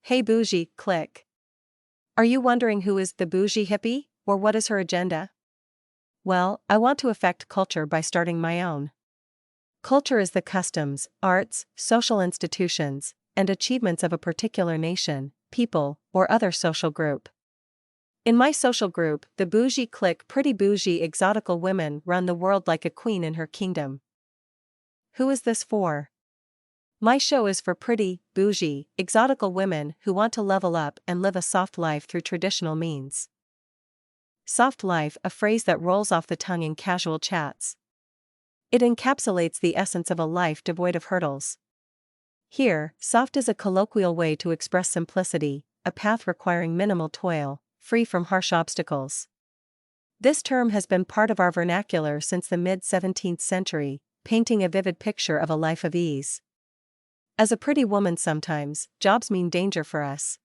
Hey Bougie, click. Are you wondering who is the Bougie hippie, or what is her agenda? Well, I want to affect culture by starting my own. Culture is the customs, arts, social institutions, and achievements of a particular nation, people, or other social group. In my social group, the Bougie clique, pretty bougie exotical women run the world like a queen in her kingdom. Who is this for? My show is for pretty, bougie, exotical women who want to level up and live a soft life through traditional means. Soft life, a phrase that rolls off the tongue in casual chats. It encapsulates the essence of a life devoid of hurdles. Here, soft is a colloquial way to express simplicity, a path requiring minimal toil, free from harsh obstacles. This term has been part of our vernacular since the mid-17th century, painting a vivid picture of a life of ease. As a pretty woman, sometimes, jobs mean danger for us.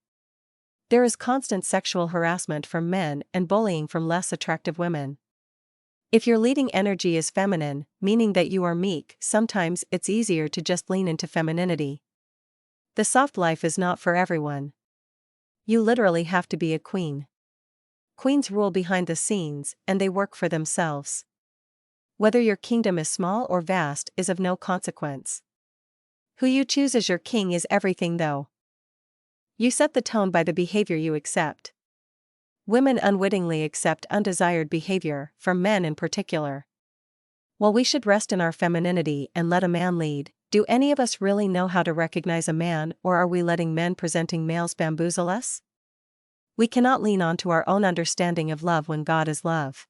There is constant sexual harassment from men and bullying from less attractive women. If your leading energy is feminine, meaning that you are meek, sometimes it's easier to just lean into femininity. The soft life is not for everyone. You literally have to be a queen. Queens rule behind the scenes, and they work for themselves. Whether your kingdom is small or vast is of no consequence. Who you choose as your king is everything, though. You set the tone by the behavior you accept. Women unwittingly accept undesired behavior, from men in particular. While we should rest in our femininity and let a man lead, do any of us really know how to recognize a man, or are we letting men presenting males bamboozle us? We cannot lean on to our own understanding of love when God is love.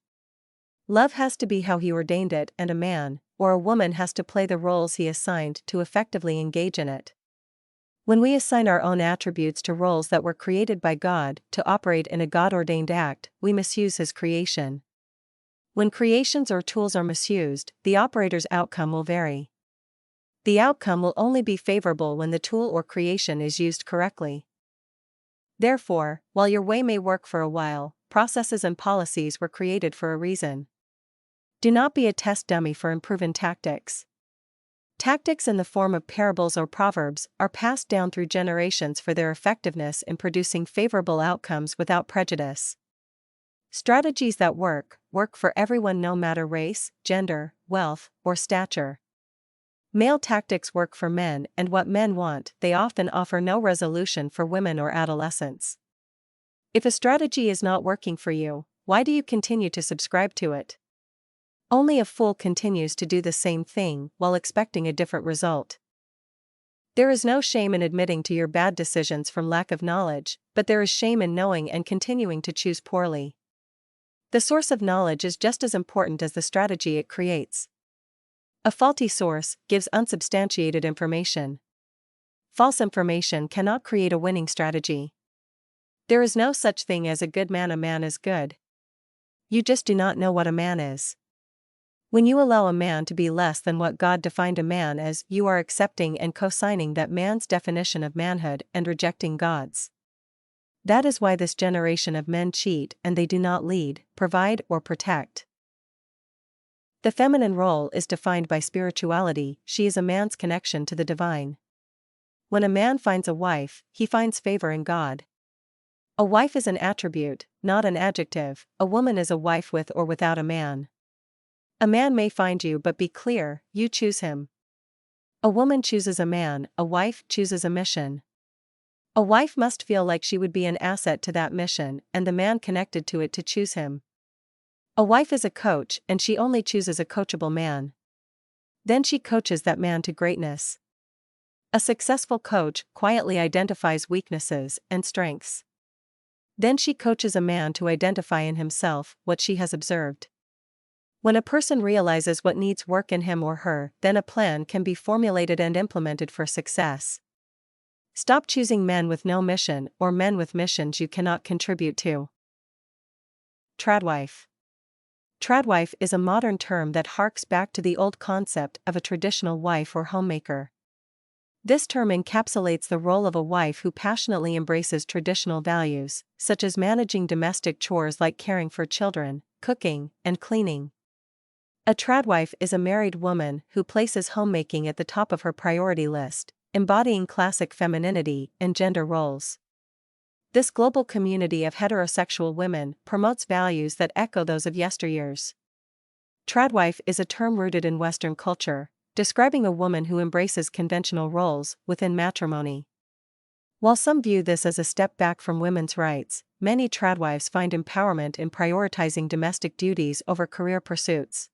Love has to be how He ordained it, and a man, or a woman, has to play the roles He assigned to effectively engage in it. When we assign our own attributes to roles that were created by God to operate in a God-ordained act, we misuse His creation. When creations or tools are misused, the operator's outcome will vary. The outcome will only be favorable when the tool or creation is used correctly. Therefore, while your way may work for a while, processes and policies were created for a reason. Do not be a test dummy for unproven tactics. Tactics in the form of parables or proverbs are passed down through generations for their effectiveness in producing favorable outcomes without prejudice. Strategies that work for everyone, no matter race, gender, wealth, or stature. Male tactics work for men, and what men want, they often offer no resolution for women or adolescents. If a strategy is not working for you, why do you continue to subscribe to it? Only a fool continues to do the same thing while expecting a different result. There is no shame in admitting to your bad decisions from lack of knowledge, but there is shame in knowing and continuing to choose poorly. The source of knowledge is just as important as the strategy it creates. A faulty source gives unsubstantiated information. False information cannot create a winning strategy. There is no such thing as a good man. A man is good. You just do not know what a man is. When you allow a man to be less than what God defined a man as, you are accepting and co-signing that man's definition of manhood and rejecting God's. That is why this generation of men cheat, and they do not lead, provide, or protect. The feminine role is defined by spirituality. She is a man's connection to the divine. When a man finds a wife, he finds favor in God. A wife is an attribute, not an adjective. A woman is a wife with or without a man. A man may find you, but be clear, you choose him. A woman chooses a man, a wife chooses a mission. A wife must feel like she would be an asset to that mission, and the man connected to it to choose him. A wife is a coach, and she only chooses a coachable man. Then she coaches that man to greatness. A successful coach quietly identifies weaknesses and strengths. Then she coaches a man to identify in himself what she has observed. When a person realizes what needs work in him or her, then a plan can be formulated and implemented for success. Stop choosing men with no mission or men with missions you cannot contribute to. Tradwife. Tradwife is a modern term that harks back to the old concept of a traditional wife or homemaker. This term encapsulates the role of a wife who passionately embraces traditional values, such as managing domestic chores like caring for children, cooking, and cleaning. A tradwife is a married woman who places homemaking at the top of her priority list, embodying classic femininity and gender roles. This global community of heterosexual women promotes values that echo those of yesteryears. Tradwife is a term rooted in Western culture, describing a woman who embraces conventional roles within matrimony. While some view this as a step back from women's rights, many tradwives find empowerment in prioritizing domestic duties over career pursuits.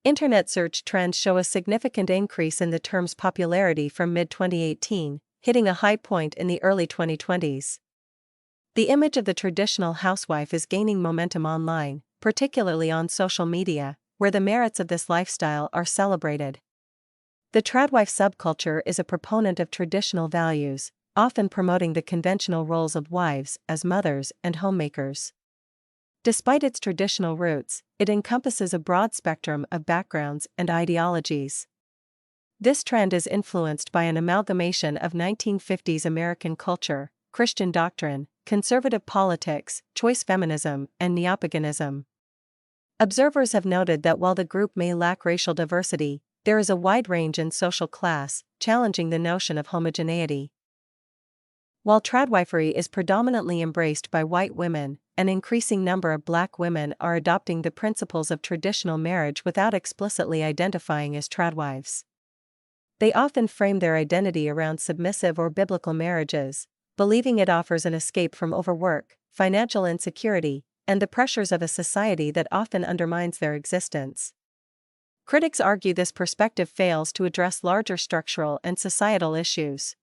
Internet search trends show a significant increase in the term's popularity from mid-2018, hitting a high point in the early 2020s. The image of the traditional housewife is gaining momentum online, particularly on social media, where the merits of this lifestyle are celebrated. The tradwife subculture is a proponent of traditional values, often promoting the conventional roles of wives as mothers and homemakers. Despite its traditional roots, it encompasses a broad spectrum of backgrounds and ideologies. This trend is influenced by an amalgamation of 1950s American culture, Christian doctrine, conservative politics, choice feminism, and neopaganism. Observers have noted that while the group may lack racial diversity, there is a wide range in social class, challenging the notion of homogeneity. While tradwifery is predominantly embraced by white women, an increasing number of black women are adopting the principles of traditional marriage without explicitly identifying as tradwives. They often frame their identity around submissive or biblical marriages, believing it offers an escape from overwork, financial insecurity, and the pressures of a society that often undermines their existence. Critics argue this perspective fails to address larger structural and societal issues.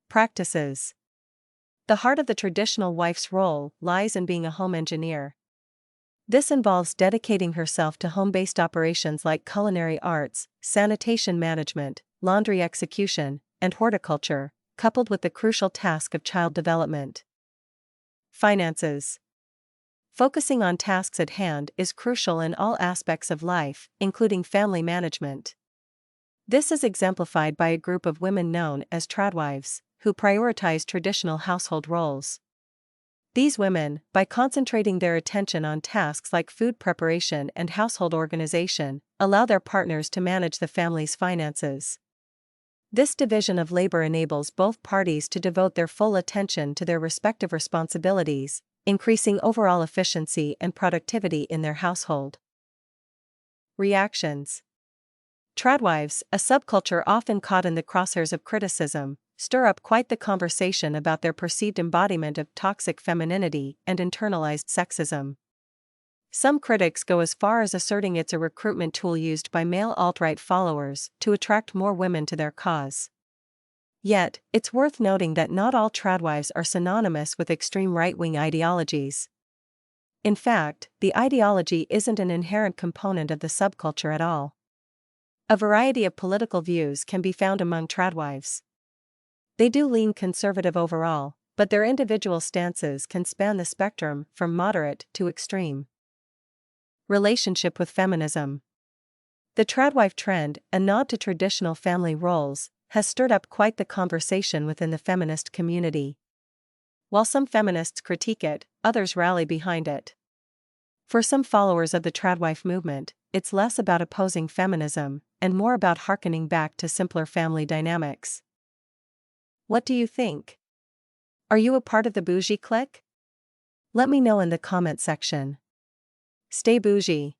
Practices. The heart of the traditional wife's role lies in being a home engineer. This involves dedicating herself to home-based operations like culinary arts, sanitation management, laundry execution, and horticulture, coupled with the crucial task of child development. Finances. Focusing on tasks at hand is crucial in all aspects of life, including family management. This is exemplified by a group of women known as tradwives, who prioritize traditional household roles. These women, by concentrating their attention on tasks like food preparation and household organization, allow their partners to manage the family's finances. This division of labor enables both parties to devote their full attention to their respective responsibilities, increasing overall efficiency and productivity in their household. Reactions. Tradwives, a subculture often caught in the crosshairs of criticism, stir up quite the conversation about their perceived embodiment of toxic femininity and internalized sexism. Some critics go as far as asserting it's a recruitment tool used by male alt-right followers to attract more women to their cause. Yet, it's worth noting that not all tradwives are synonymous with extreme right-wing ideologies. In fact, the ideology isn't an inherent component of the subculture at all. A variety of political views can be found among tradwives. They do lean conservative overall, but their individual stances can span the spectrum from moderate to extreme. Relationship with feminism. The tradwife trend, a nod to traditional family roles, has stirred up quite the conversation within the feminist community. While some feminists critique it, others rally behind it. For some followers of the tradwife movement, it's less about opposing feminism and more about hearkening back to simpler family dynamics. What do you think? Are you a part of the Bougie clique? Let me know in the comment section. Stay bougie.